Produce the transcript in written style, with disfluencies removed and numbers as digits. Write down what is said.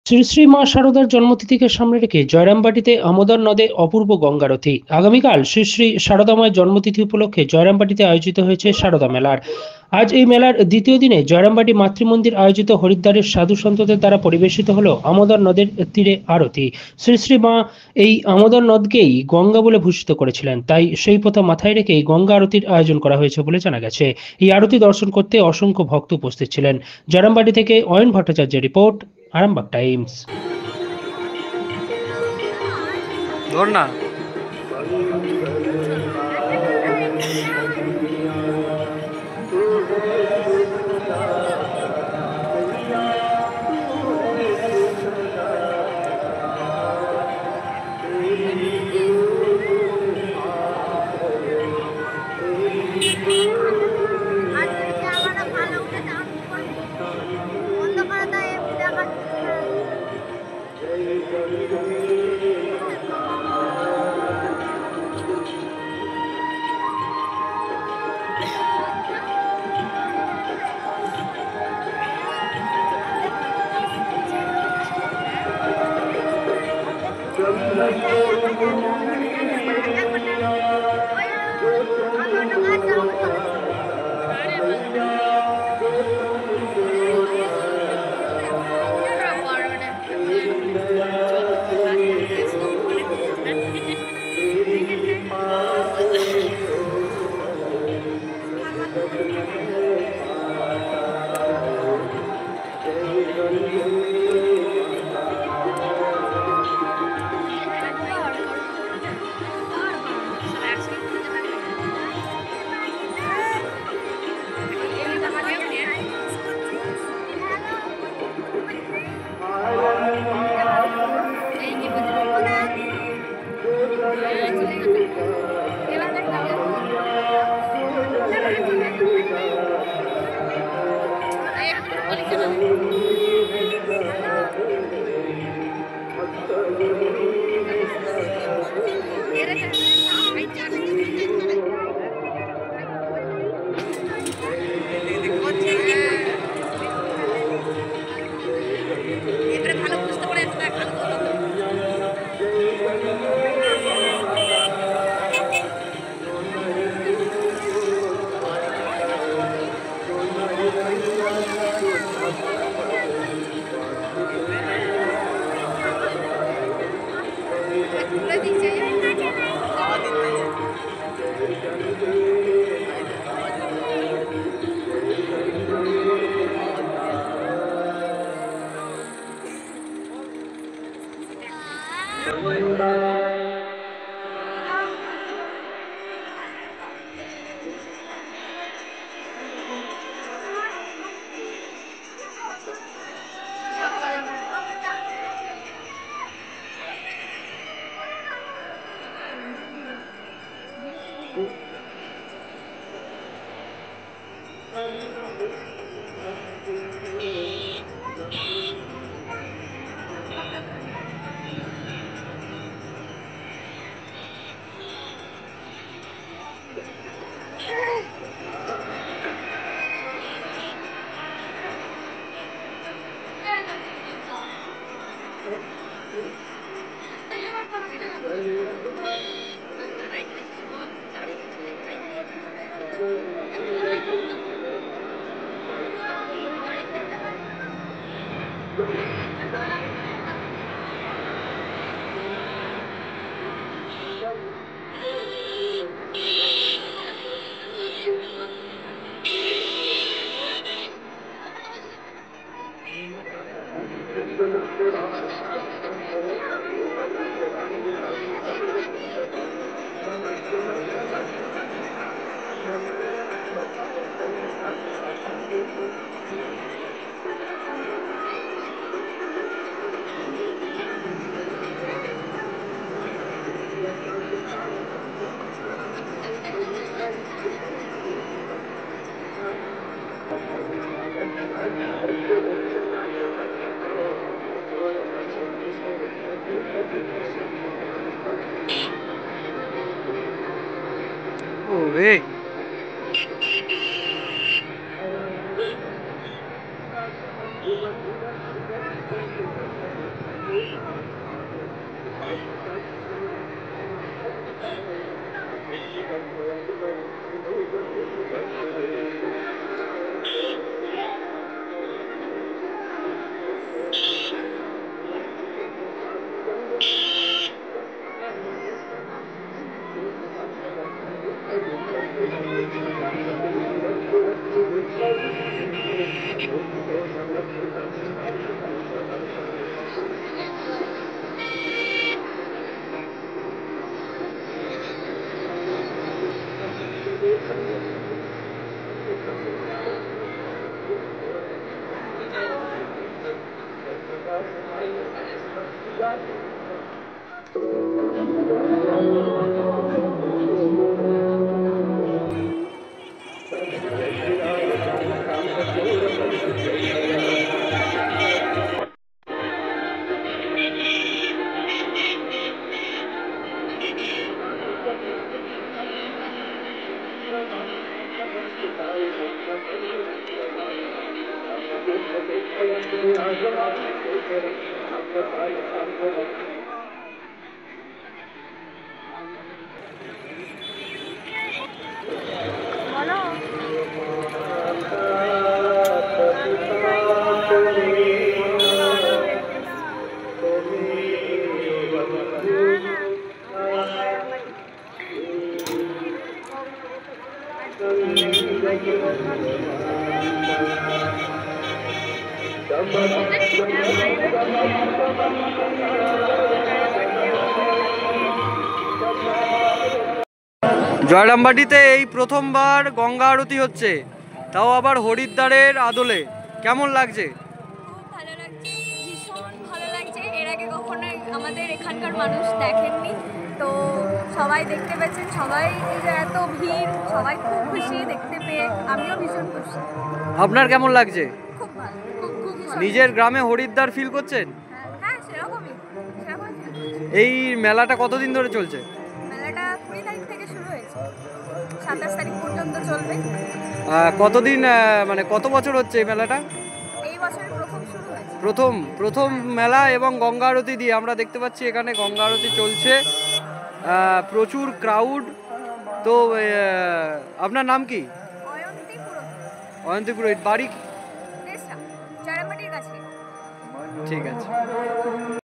শ্রী শ্রী মা শারদার জন্মতিথিকে সামনে রেখে জয়রামবাটিতে আমোদর নদে অপূর্ব গঙ্গারতি। আগামীকাল শ্রী শ্রী শারদাময়ের জন্মতিথি উপলক্ষে জয়রামবাটিতে আয়োজিত হয়েছে শারদা মেলার। আজ এই মেলার দ্বিতীয় দিনে জয়রামবাটি মাতৃমন্দির আয়োজিত হরিদ্বারের সাধু সন্তদের দ্বারা পরিবেশিত হলো আমোদর নদের তীরে আরতি। শ্রী শ্রী মা এই আমোদর নদকেই গঙ্গা বলে ভূষিত করেছিলেন, তাই সেই কথা মাথায় রেখেই গঙ্গা আরতির আয়োজন করা হয়েছে বলে জানা গেছে। এই আরতি দর্শন করতে অসংখ্য ভক্ত উপস্থিত ছিলেন। জয়রামবাটি থেকে অয়ন ভট্টাচার্যের রিপোর্ট, আরামবাগ টাইমস। ধর না। ভালো বুঝতে পারে Uy. জয়রামবাটিতে এই প্রথমবার গঙ্গা আরতি হচ্ছে, তাও আবার হরিদ্বারের আদলে। কেমন লাগছে? খুব ভালো লাগছে, ভীষণ ভালো লাগছে। এর আগে কখনো আমাদের এখানকার মানুষ দেখেননি, তো সবাই দেখতে পেয়েছেন। সবাই এই যে এত ভিড়, সবাই খুব খুশি দেখতে পেয়ে। আমিও ভীষণ খুশি। আপনার কেমন লাগছে? খুব ভালো, খুব খুব ভালো। নিজের গ্রামে হরিদ্বার ফিল করছেন? হ্যাঁ, সেরকমই। এই মেলাটা কতদিন ধরে চলছে? মেলাটা 20 তারিখ থেকে শুরু হয়েছে, 27 তারিখ পর্যন্ত চলবে। কতদিন মানে কত বছর হচ্ছে এই মেলাটা? এই বছরের প্রথম শুরু হয়েছে। প্রথম মেলা এবং গঙ্গা আরতি দিয়ে আমরা দেখতে পাচ্ছি এখানে গঙ্গা আরতি চলছে, প্রচুর ক্রাউড। তো আপনার নাম কি? অয়ন্তী পুরোহিত। অয়ন্তী পুরোহিত, বাড়ি? দেশরা, জয়রামবাটির কাছে। ঠিক আছে।